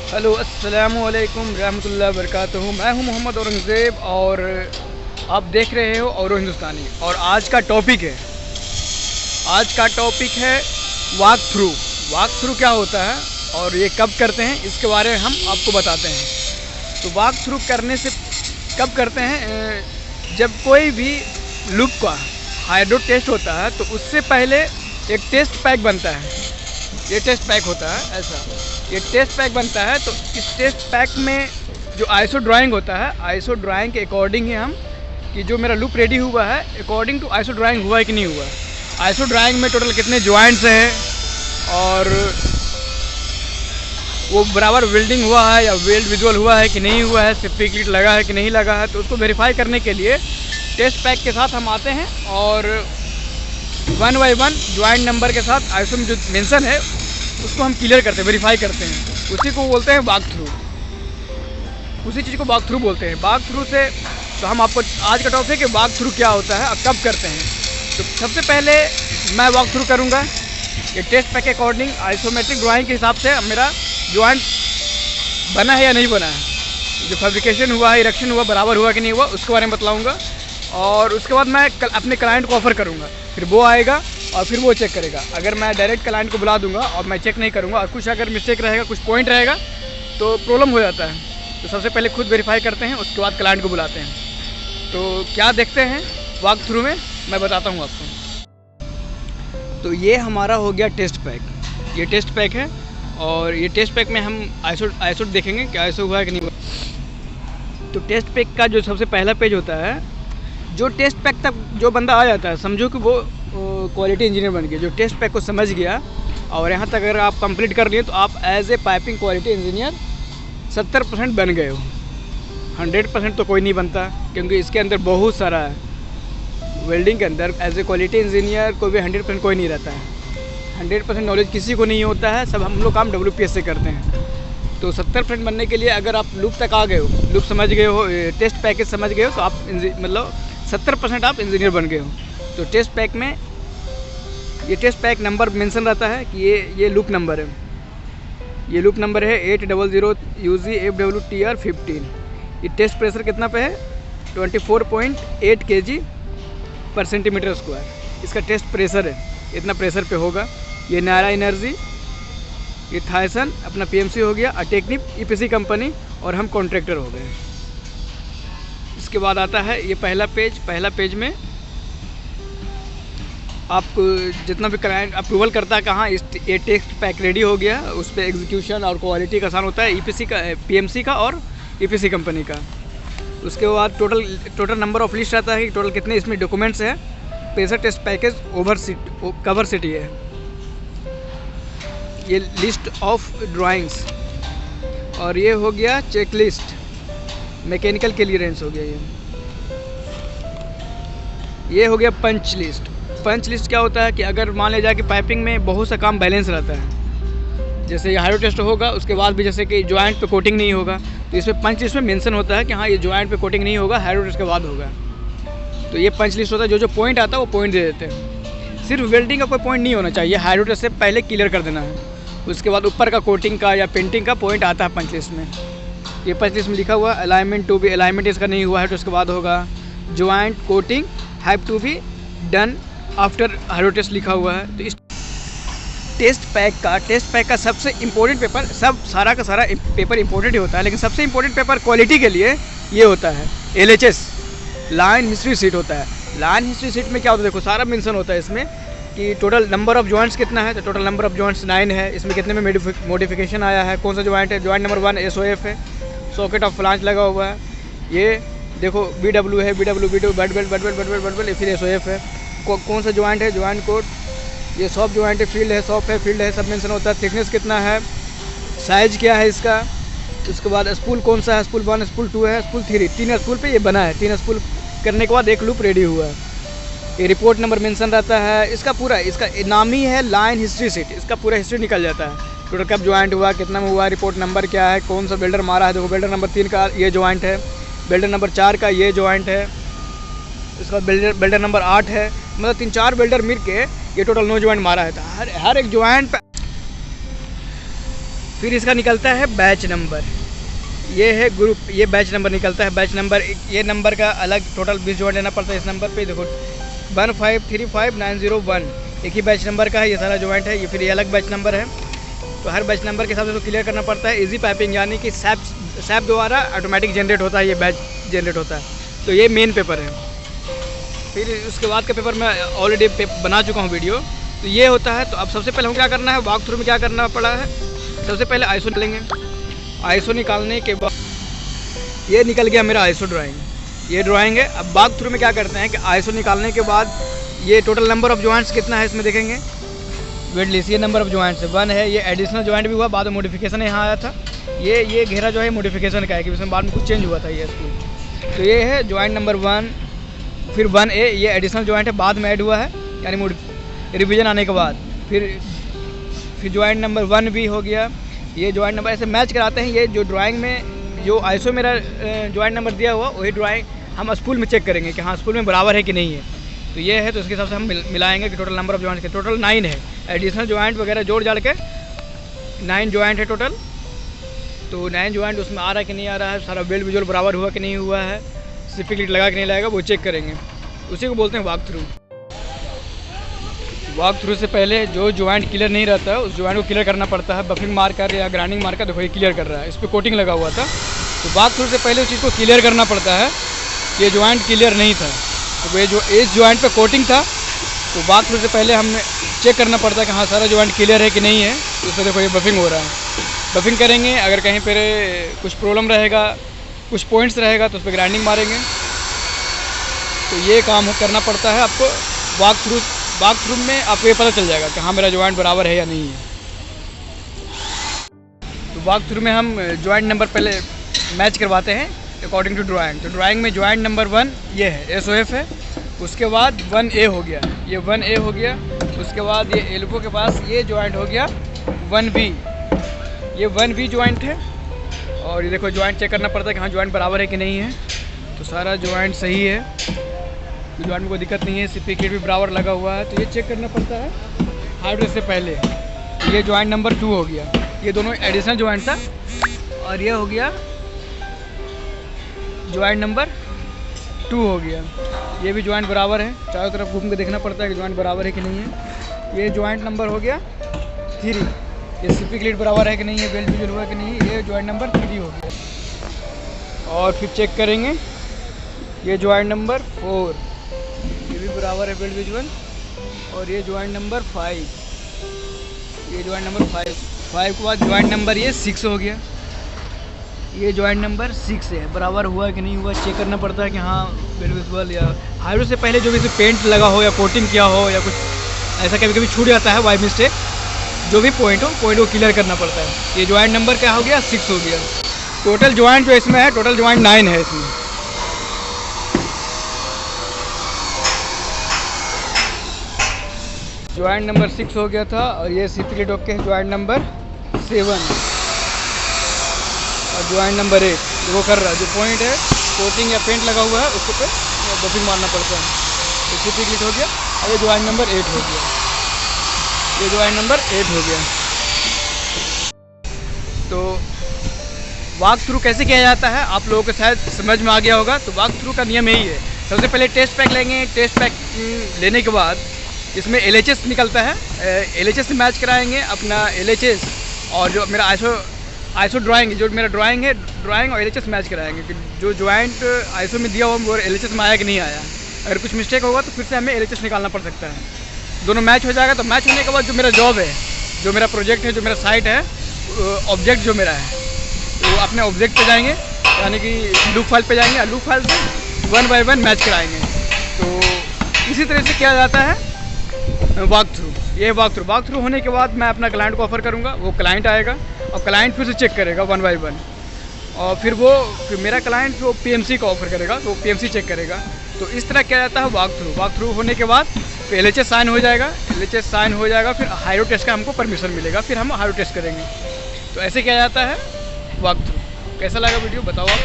Hello अस्सलामु अलैकुम रहमतुल्लाहि व बरकातुहू। मैं हूं मोहम्मद औरंगज़ेब और आप देख रहे हो औरो हिंदुस्तानी। और आज का टॉपिक है वाक थ्रू क्या होता है और ये कब करते हैं, इसके बारे में हम आपको बताते हैं। तो वाक थ्रू करने से कब करते हैं, जब कोई भी लूप का हाइड्रो टेस्ट होता है तो उससे पहले एक टेस्ट पैक बनता है। ये टेस्ट पैक होता है ऐसा, ये टेस्ट पैक बनता है। तो इस टेस्ट पैक में जो आईएसओ ड्राइंग होता है, आईएसओ ड्राइंग के अकॉर्डिंग ही हम कि जो मेरा लूप रेडी हुआ है अकॉर्डिंग टू आईएसओ ड्राइंग हुआ है कि नहीं हुआ है। आईएसओ ड्राइंग में टोटल कितने जॉइंट्स हैं और वो बराबर वेल्डिंग हुआ है या वेल्ड विजुअल हुआ है कि नहीं हुआ है, सिप्पी क्लीट लगा है कि नहीं लगा है, तो उसको वेरीफाई करने के लिए टेस्ट पैक के साथ हम आते हैं और 1 बाय 1 जॉइंट नंबर के साथ आईएसओ में जो मेंशन है उसको हम क्लियर करते हैं, वेरीफाई करते हैं। उसी को बोलते हैं वाक थ्रू, उसी चीज़ को वाक थ्रू बोलते हैं। वाक थ्रू से तो हम आपको आज का टॉपिक है वाक थ्रू क्या होता है और कब करते हैं। तो सबसे पहले मैं वाक थ्रू करूँगा ये टेस्ट पैक के अकॉर्डिंग आइसोमेट्रिक ड्राइंग के हिसाब से मेरा जॉइंट बना है या नहीं बना है, जो फैब्रिकेशन हुआ है, इरेक्शन हुआ, बराबर हुआ कि नहीं हुआ, उसके बारे में बतलाऊँगा। और उसके बाद मैं अपने क्लाइंट को ऑफ़र करूँगा, फिर वो आएगा और फिर वो चेक करेगा। अगर मैं डायरेक्ट क्लाइंट को बुला दूंगा और मैं चेक नहीं करूँगा और कुछ अगर मिस्टेक रहेगा, कुछ पॉइंट रहेगा तो प्रॉब्लम हो जाता है। तो सबसे पहले खुद वेरीफाई करते हैं, उसके बाद क्लाइंट को बुलाते हैं। तो क्या देखते हैं वाक थ्रू में, मैं बताता हूँ आपको। तो ये हमारा हो गया टेस्ट पैक, ये टेस्ट पैक है और ये टेस्ट पैक में हम आईएसओ देखेंगे कि आईएसओ हुआ है कि नहीं हुआ। तो टेस्ट पैक का जो सबसे पहला पेज होता है, जो टेस्ट पैक तक जो बंदा आ जाता है समझो कि वो क्वालिटी इंजीनियर बन गया। जो टेस्ट पैक को समझ गया और यहाँ तक अगर आप कंप्लीट कर लिए तो आप as a piping quality engineer 70% बन गए हो। 100% तो कोई नहीं बनता, क्योंकि इसके अंदर बहुत सारा है। वेल्डिंग के अंदर एज ए क्वालिटी इंजीनियर कोई भी 100% कोई नहीं रहता है। 100% नॉलेज किसी को नहीं होता है, सब हम लोग काम WPS से करते हैं। तो 70% बनने के लिए अगर आप लूप तक आ गए हो, लूप समझ गए हो, टेस्ट पैकेज समझ गए हो, तो आप मतलब 70% आप इंजीनियर बन गए हो। तो टेस्ट पैक में ये टेस्ट पैक नंबर मेंशन रहता है कि ये लूप नंबर है, ये लूप नंबर है 800 UG FWTR 15। ये टेस्ट प्रेशर कितना पे है, 24.8 kg पर सेंटीमीटर स्क्वायर इसका टेस्ट प्रेशर है, इतना प्रेशर पे होगा। ये नायरा एनर्जी, ये थायसन अपना PMC हो गया, अटेक्निप EPC कंपनी और हम कॉन्ट्रैक्टर हो गए। इसके बाद आता है ये पहला पेज में आप जितना भी क्लाइंट अप्रूवल करता है कहाँ ये टेस्ट पैक रेडी हो गया, उस पर एग्जीक्यूशन और क्वालिटी का आसान होता है EPC का, PMC का और EPC कंपनी का। उसके बाद टोटल नंबर ऑफ लिस्ट आता है कि टोटल कितने इसमें डॉक्यूमेंट्स हैं। प्रेशर टेस्ट पैकेज कवर सिटी है, ये लिस्ट ऑफ ड्राइंग्स, और ये हो गया चेक लिस्ट, मैकेनिकल क्लियरेंस हो गया। ये हो गया पंच लिस्ट। पंच लिस्ट क्या होता है कि अगर मान लिया जाए कि पाइपिंग में बहुत सा काम बैलेंस रहता है, जैसे ये हाइड्रो टेस्ट होगा, उसके बाद भी जैसे कि जॉइंट पे कोटिंग नहीं होगा, तो इसमें पंच लिस्ट में मेंशन होता है कि हाँ ये जॉइंट पे कोटिंग नहीं होगा, हाइड्रो टेस्ट के बाद होगा। तो ये पंच लिस्ट होता है, जो पॉइंट आता है वो पॉइंट दे देते हैं। सिर्फ वेल्डिंग का कोई पॉइंट नहीं होना चाहिए, हाइड्रो टेस्ट से पहले क्लियर कर देना है। उसके बाद ऊपर का कोटिंग का या पेंटिंग का पॉइंट आता है पंच लिस्ट में। ये पंच लिस्ट में लिखा हुआ अलाइनमेंट टू बी, अलाइनमेंट इसका नहीं हुआ है तो उसके बाद होगा। Joint coating have to be done after hydro test लिखा हुआ है। तो इस टेस्ट पैक का सबसे इम्पोर्टेंट पेपर, सब सारा का सारा पेपर इम्पोर्टेंट ही होता है, लेकिन सबसे इम्पोर्टेंट पेपर क्वालिटी के लिए ये होता है LHS, लाइन हिस्ट्री सीट होता है। लाइन हिस्ट्री सीट में क्या होता है, देखो सारा मेंशन होता है इसमें कि टोटल नंबर ऑफ जॉइंट्स कितना है। तो टोटल नंबर ऑफ जॉइंट्स 9 है, इसमें कितने में मॉडिफिकेशन आया है, कौन सा जॉइंट है। जॉइंट नंबर 1 SOF है, सॉकेट ऑफ फ्लांज लगा हुआ है। ये देखो BW है, BW बट बेल्ट फिर SOF है। कौन सा जॉइंट है, जॉइंट कोड, ये सॉफ्ट जॉइंट है, फील्ड है, सब मेंशन होता है। थिकनेस कितना है, साइज क्या है इसका। उसके बाद स्पूल कौन सा है, स्पूल 1, स्पूल 2 है, स्पूल 3, 3 स्पूल पे ये बना है। 3 स्पूल करने के बाद एक लूप रेडी हुआ है। ये रिपोर्ट नंबर मेंशन रहता है, इसका पूरा, इसका नाम ही है लाइन हिस्ट्री सीट, इसका पूरा हिस्ट्री निकल जाता है। टोटल कब जॉइंट हुआ, कितना में हुआ, रिपोर्ट नंबर क्या है, कौन सा बिल्डर मारा है। देखो बिल्डर नंबर 3 का ये जॉइंट है, बिल्डर नंबर 4 का ये जॉइंट है, इसका बिल्डर नंबर 8 है। मतलब 3-4 बिल्डर मिल के ये टोटल 9 जॉइंट मारा है। तो हर एक जॉइंट पे फिर इसका निकलता है बैच नंबर, ये है ग्रुप, ये बैच नंबर निकलता है। बैच नंबर, ये नंबर का अलग टोटल 20 जॉइंट लेना पड़ता है। इस नंबर पे देखो 1535901 एक ही बैच नंबर का है, ये सारा जॉइंट है। ये फिर ये अलग बैच नंबर है, तो हर बैच नंबर के हिसाब से इसको क्लियर करना पड़ता है। इजी पाइपिंग यानी कि सैप द्वारा ऑटोमेटिक जनरेट होता है, ये बैच जनरेट होता है। तो ये मेन पेपर है। फिर उसके बाद का पेपर मैं ऑलरेडी बना चुका हूँ वीडियो, तो ये होता है। तो अब सबसे पहले हमें क्या करना है, वॉक थ्रू में क्या करना पड़ा है, सबसे पहले आईएसओ निकालेंगे। आईएसओ निकालने के बाद ये निकल गया मेरा आईएसओ ड्राइंग, ये ड्राइंग है। अब वॉक थ्रू में क्या करते हैं कि आईएसओ निकालने के बाद ये टोटल नंबर ऑफ जॉइंट्स कितना है इसमें देखेंगे। वेट लिस्ट, ये नंबर ऑफ जॉइंट्स 1 है। ये एडिशनल जॉइंट भी हुआ, बाद में मॉडिफिकेशन यहाँ आया था। ये घेरा जो है मॉडिफिकेशन का है कि इसमें बाद में कुछ चेंज हुआ था ये स्कूल। तो ये है जॉइंट नंबर 1, फिर 1A, ये एडिशनल जॉइंट है, बाद में ऐड हुआ है यानी रिवीजन आने के बाद। फिर जॉइंट नंबर 1B हो गया। ये जॉइंट नंबर ऐसे मैच कराते हैं। ये जो ड्राइंग में जो आईएसओ मेरा जॉइंट नंबर दिया हुआ, वही ड्राइंग हम स्कूल में चेक करेंगे कि हाँ स्कूल में बराबर है कि नहीं है। तो ये है, तो उसके हिसाब से हम मिलाएंगे कि टोटल नंबर ऑफ जॉइंट्स के टोटल 9 है। एडिशनल जॉइंट वगैरह जोड़ जाड़ के 9 जॉइंट है टोटल। तो 9 जॉइंट उसमें आ रहा है कि नहीं आ रहा है, सारा वेल्ड विजुअल बराबर हुआ कि नहीं हुआ है, सिपिक लीड लगा कि नहीं लगेगा, वो चेक करेंगे। उसी को बोलते हैं वॉक थ्रू। वॉक थ्रू से पहले जो जॉइंट क्लियर नहीं रहता है, उस जॉइंट को क्लियर करना पड़ता है। बफिंग मार्कर या ग्राइंडिंग मार्कर, देखो ये क्लियर कर रहा है, इस पर कोटिंग लगा हुआ था। तो वॉक थ्रू से पहले उस चीज़ को क्लियर करना पड़ता है। ये जॉइंट क्लियर नहीं था, तो ये जो इस जॉइंट पे कोटिंग था, तो वॉक थ्रू से पहले हमने चेक करना पड़ता है कि हाँ सारा जॉइंट क्लियर है कि नहीं है। तो उसमें देखो ये बफिंग हो रहा है, बफिंग करेंगे। अगर कहीं पर कुछ प्रॉब्लम रहेगा, कुछ पॉइंट्स रहेगा, तो उस पर ग्राइंडिंग मारेंगे। तो ये काम करना पड़ता है आपको वॉक थ्रू में। आपको ये पता चल जाएगा कि हाँ मेरा जॉइंट बराबर है या नहीं है। तो वॉक थ्रू में हम जॉइंट नंबर पहले मैच करवाते हैं अकॉर्डिंग टू ड्राइंग। तो ड्राइंग में जॉइंट नंबर 1 ये है, SOF है। उसके बाद 1A हो गया, ये 1A हो गया। उसके बाद ये एल्बो के पास ये जॉइंट हो गया 1B, ये 1B जॉइंट है। और ये देखो जॉइंट चेक करना पड़ता है कि हाँ जॉइंट बराबर है कि नहीं है। तो सारा जॉइंट सही है, जॉइंट में कोई दिक्कत नहीं है, सिपिक लीड भी बराबर लगा हुआ है। तो ये चेक करना पड़ता है हार्डवेयर से पहले। ये जॉइंट नंबर 2 हो गया, ये दोनों एडिशनल जॉइंट था। और ये हो गया जॉइंट नंबर 2 हो गया, ये भी जॉइंट बराबर है। चारों तरफ घूम के देखना पड़ता है कि जॉइंट बराबर है कि नहीं है। ये जॉइंट नंबर हो गया 3, ये सिपिक लीड बराबर है कि नहीं है, वेल्ड विजुअल हुआ कि नहीं। ये जॉइंट नंबर 3 हो गया। और फिर चेक करेंगे ये जॉइंट नंबर 4, ये भी बराबर है वेल्ड विजुअल। और ये जॉइंट नंबर 5, ये जॉइंट नंबर 5 के बाद जॉइंट नंबर ये 6 हो गया। ये जॉइंट नंबर 6 है, बराबर हुआ कि नहीं हुआ चेक करना पड़ता है कि हाँ वेल्ड विजुअल या हार्डवेयर से पहले जो भी पेंट लगा हो या कोटिंग किया हो या कुछ ऐसा कभी कभी छूट जाता है बाय मिस्टेक। जो भी पॉइंट को क्लियर करना पड़ता है। ये जॉइंट नंबर क्या हो गया, 6 हो गया। टोटल जॉइंट जो इसमें है, टोटल जॉइंट 9 है इसमें। जॉइंट नंबर 6 हो गया था। और ये सिपिक लीड ओके, जॉइंट नंबर 7 और जॉइंट नंबर 8 वो कर रहा है। जो पॉइंट है कोटिंग या पेंट लगा हुआ है उसको पे बफिंग मारना पड़ता है। तो सिपिक लीड हो गया। और ये जॉइंट नंबर 8 हो गया, ये जॉइंट नंबर 8 हो गया। तो वॉक थ्रू कैसे किया जाता है आप लोगों को शायद समझ में आ गया होगा। तो वॉक थ्रू का नियम यही है, सबसे पहले टेस्ट पैक लेंगे। टेस्ट पैक लेने के बाद इसमें LHS निकलता है, LHS से मैच कराएंगे अपना LHS। और जो मेरा आईएसओ ड्राइंग, जो मेरा ड्राइंग है, ड्राइंग और LHS मैच कराएंगे कि जो जॉइंट आईएसओ में दिया हुआ वो LHS में आया कि नहीं आया। अगर कुछ मिस्टेक होगा तो फिर से हमें LHS निकालना पड़ सकता है। दोनों मैच हो जाएगा। तो मैच होने के बाद जो मेरा जॉब है, जो मेरा प्रोजेक्ट है, जो मेरा साइट है, ऑब्जेक्ट जो मेरा है, तो अपने ऑब्जेक्ट पे जाएंगे यानी कि लूप फाइल पे जाएंगे और लूप फाइल से 1 बाय 1 मैच कराएंगे। तो इसी तरह से किया जाता है वॉक थ्रू। ये वॉक थ्रू होने के बाद मैं अपना क्लाइंट को ऑफ़र करूँगा, वो क्लाइंट आएगा और क्लाइंट फिर से चेक करेगा 1 बाय 1। और फिर मेरा क्लाइंट वो PMC का ऑफ़र करेगा, तो PMC चेक करेगा। तो इस तरह किया जाता है वॉक थ्रू होने के बाद फिर LHS साइन हो जाएगा। LHS साइन हो जाएगा, फिर हाइड्रो टेस्ट का हमको परमिशन मिलेगा, फिर हम हाइड्रो टेस्ट करेंगे। तो ऐसे किया जाता है वॉक थ्रू। कैसा लगा वीडियो बताओ आप।